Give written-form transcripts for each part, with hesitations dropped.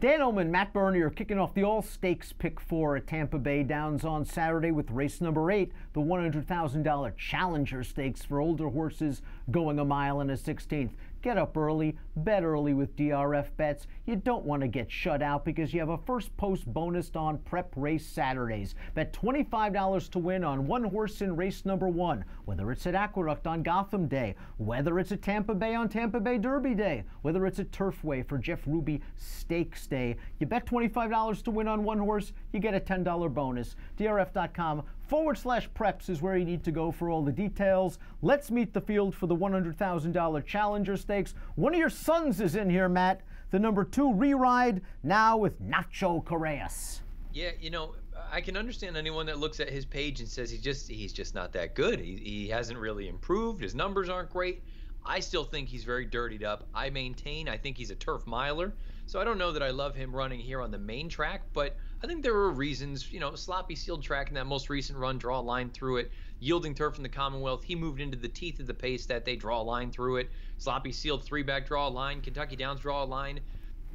Dan Illman, Matt Burney are kicking off the all-stakes pick 4 at Tampa Bay Downs on Saturday with race number 8, the $100,000 Challenger Stakes for older horses going a mile and a 16th. Get up early, bet early with DRF bets. You don't want to get shut out because you have a first post bonus on prep race Saturdays. Bet $25 to win on one horse in race number 1, whether it's at Aqueduct on Gotham Day, whether it's at Tampa Bay on Tampa Bay Derby Day, whether it's at Turfway for Jeff Ruby Stakes Day. You bet $25 to win on one horse, you get a $10 bonus. DRF.com/preps is where you need to go for all the details. Let's meet the field for the $100,000 Challenger Stakes. One of your sons is in here, Matt. The number 2 Re-Ride, now with Nacho Correas. Yeah, you know, I can understand anyone that looks at his page and says he's just not that good. He hasn't really improved. His numbers aren't great. I still think he's very dirtied up. I think he's a turf miler. So I don't know that I love him running here on the main track, but I think there are reasons. You know, sloppy sealed track in that most recent run, draw a line through it. Yielding turf in the Commonwealth, he moved into the teeth of the pace that they draw a line through it. Sloppy sealed 3-back, draw a line. Kentucky Downs, draw a line.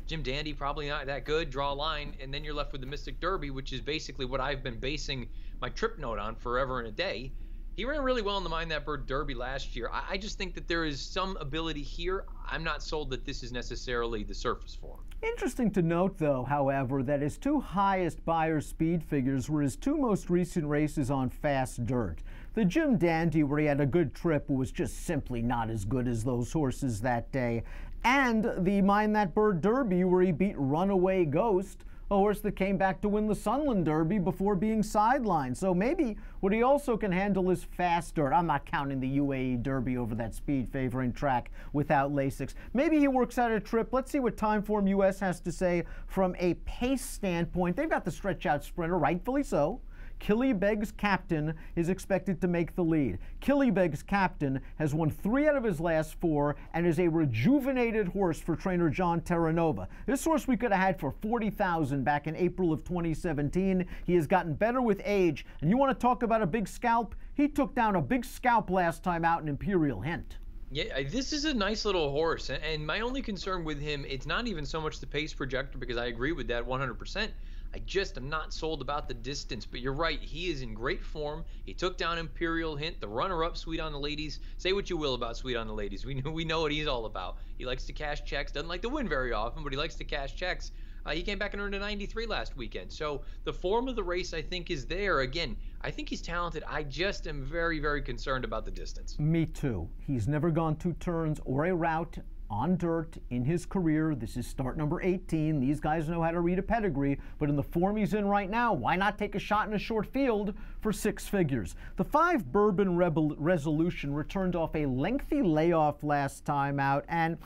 Jim Dandy, probably not that good, draw a line. And then you're left with the Mystic Derby, which is basically what I've been basing my trip note on forever and a day. He ran really well in the Mind That Bird Derby last year. I just think that there is some ability here. I'm not sold that this is necessarily the surface for him. Interesting to note, though, however, that his 2 highest Beyer speed figures were his 2 most recent races on fast dirt. The Jim Dandy, where he had a good trip, was just simply not as good as those horses that day. And the Mind That Bird Derby, where he beat Runaway Ghost, a horse that came back to win the Sunland Derby before being sidelined. So maybe what he also can handle is fast dirt. I'm not counting the UAE Derby over that speed favoring track without Lasix. Maybe he works out a trip. Let's see what Timeform US has to say from a pace standpoint. They've got the stretch out sprinter, rightfully so. Killybegg's Captain is expected to make the lead. Killybegg's Captain has won 3 out of his last 4 and is a rejuvenated horse for trainer John Terranova. This horse we could have had for $40,000 back in April of 2017. He has gotten better with age. And you want to talk about a big scalp? He took down a big scalp last time out in Imperial Hint. Yeah, this is a nice little horse. And my only concern with him, it's not even so much the pace projector, because I agree with that 100%. I just am not sold about the distance, but you're right. He is in great form. He took down Imperial Hint, the runner-up, Sweet on the Ladies. Say what you will about Sweet on the Ladies. We know what he's all about. He likes to cash checks. Doesn't like to win very often, but he likes to cash checks. He came back and earned a 93 last weekend. So the form of the race, I think, is there. Again, I think he's talented. I just am very, very concerned about the distance. Me too. He's never gone 2 turns or a route on dirt in his career. This is start number 18. These guys know how to read a pedigree, but in the form he's in right now, why not take a shot in a short field for 6 figures? The 5 Bourbon Resolution returned off a lengthy layoff last time out, and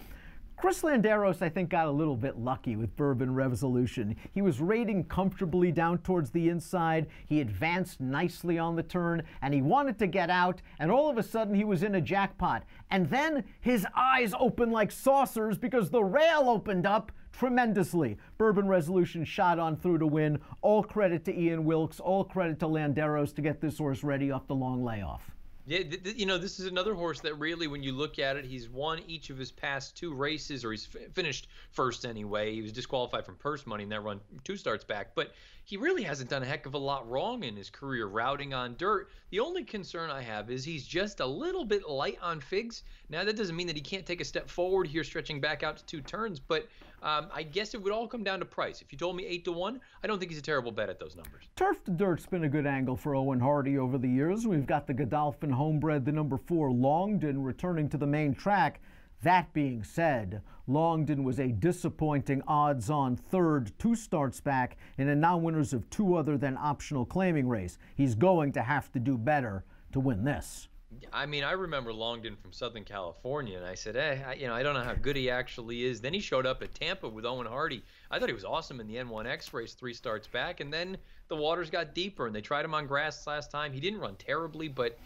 Chris Landeros, I think, got a little bit lucky with Bourbon Resolution. He was rating comfortably down towards the inside. He advanced nicely on the turn, and he wanted to get out, and all of a sudden he was in a jackpot. And then his eyes opened like saucers because the rail opened up tremendously. Bourbon Resolution shot on through to win. All credit to Ian Wilkes, all credit to Landeros to get this horse ready off the long layoff. Yeah, you know, this is another horse that really, when you look at it, he's won each of his past 2 races, or he's finished first anyway. He was disqualified from purse money in that run 2 starts back, but he really hasn't done a heck of a lot wrong in his career routing on dirt. The only concern I have is he's just a little bit light on figs. Now, that doesn't mean that he can't take a step forward here, stretching back out to 2 turns, but I guess it would all come down to price. If you told me 8 to 1, I don't think he's a terrible bet at those numbers. Turf to dirt's been a good angle for Owen Hardy over the years. We've got the Godolphin homebred, the number 4 Longden, returning to the main track. That being said, Longden was a disappointing odds-on 3rd 2 starts back in a non-winners of 2 other than optional claiming race. He's going to have to do better to win this. I mean, I remember Longden from Southern California, and I said, I don't know how good he actually is. Then he showed up at Tampa with Owen Hardy. I thought he was awesome in the N1X race 3 starts back, and then the waters got deeper, and they tried him on grass last time. He didn't run terribly, but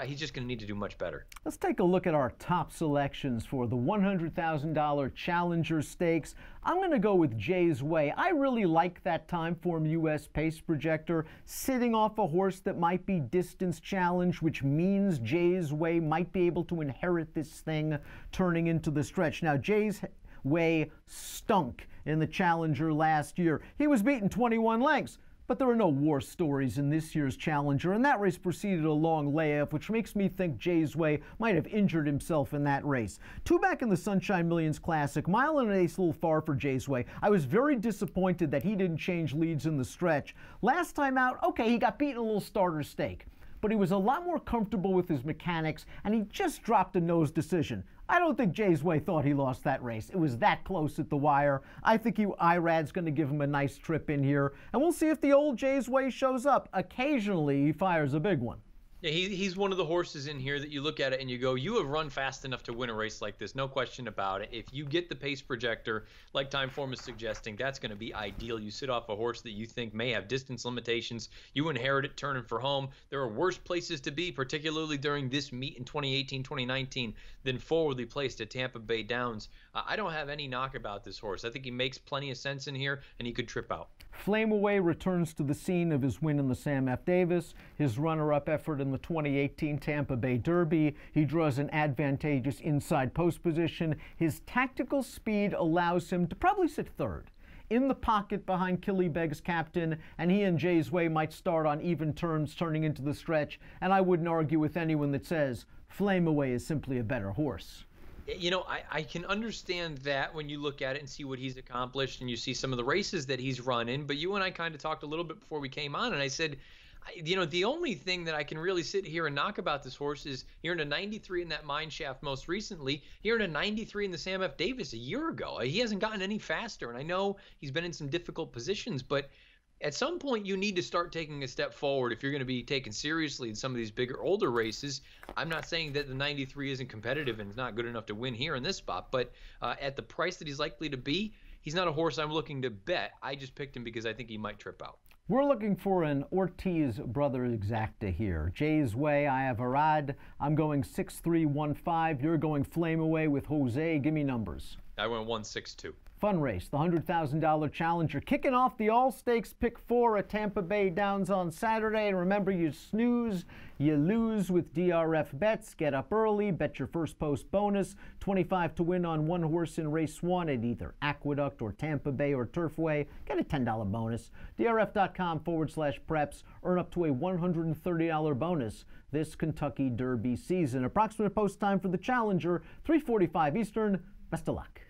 he's just going to need to do much better. Let's take a look at our top selections for the $100,000 Challenger Stakes. I'm going to go with Jay's Way. I really like that Timeform US pace projector, sitting off a horse that might be distance challenged, which means Jay's Way might be able to inherit this thing turning into the stretch. Now, Jay's Way stunk in the Challenger last year. He was beaten 21 lengths. But there are no war stories in this year's Challenger, and that race preceded a long layoff, which makes me think Jay's Way might have injured himself in that race. Two back in the Sunshine Millions Classic, mile and an eighth a little far for Jay's Way. I was very disappointed that he didn't change leads in the stretch. Last time out, okay, he got beaten a little starter stake, but he was a lot more comfortable with his mechanics, and he just dropped a nose decision. I don't think Jay's Way thought he lost that race. It was that close at the wire. I think Irad's going to give him a nice trip in here, and we'll see if the old Jay's Way shows up. Occasionally, he fires a big one. Yeah, he's one of the horses in here that you look at it and you go, you have run fast enough to win a race like this, no question about it. If you get the pace projector, like Timeform is suggesting, that's going to be ideal. You sit off a horse that you think may have distance limitations. You inherit it turning for home. There are worse places to be, particularly during this meet in 2018, 2019, than forwardly placed at Tampa Bay Downs. I don't have any knock about this horse. I think he makes plenty of sense in here, and he could trip out. Flame Away returns to the scene of his win in the Sam F. Davis, his runner-up effort in the 2018 Tampa Bay Derby. He draws an advantageous inside post position. His tactical speed allows him to probably sit third in the pocket behind Killybegg's captain, and he and Jay's Way might start on even terms turning into the stretch, and I wouldn't argue with anyone that says Flame Away is simply a better horse. You know, I can understand that when you look at it and see what he's accomplished and you see some of the races that he's run in. But you and I kind of talked a little bit before we came on, and I said, you know, the only thing that I can really sit here and knock about this horse is he earned a 93 in that Mine Shaft most recently. He earned a 93 in the Sam F. Davis a year ago. He hasn't gotten any faster, and I know he's been in some difficult positions, but at some point you need to start taking a step forward if you're going to be taken seriously in some of these bigger, older races. I'm not saying that the 93 isn't competitive and is not good enough to win here in this spot, but at the price that he's likely to be, he's not a horse I'm looking to bet. I just picked him because I think he might trip out. We're looking for an Ortiz brother exacta here. Jay's Way, I have Arad. I'm going 6-3-1-5. You're going Flame Away with Jose. Give me numbers. I went 1-6-2. Fun race, the $100,000 Challenger, kicking off the All-Stakes Pick 4 at Tampa Bay Downs on Saturday. And remember, you snooze, you lose with DRF bets. Get up early, bet your first post bonus. 25 to win on one horse in race 1 at either Aqueduct or Tampa Bay or Turfway. Get a $10 bonus. DRF.com/preps. Earn up to a $130 bonus this Kentucky Derby season. Approximate post time for the Challenger, 3:45 Eastern. Best of luck.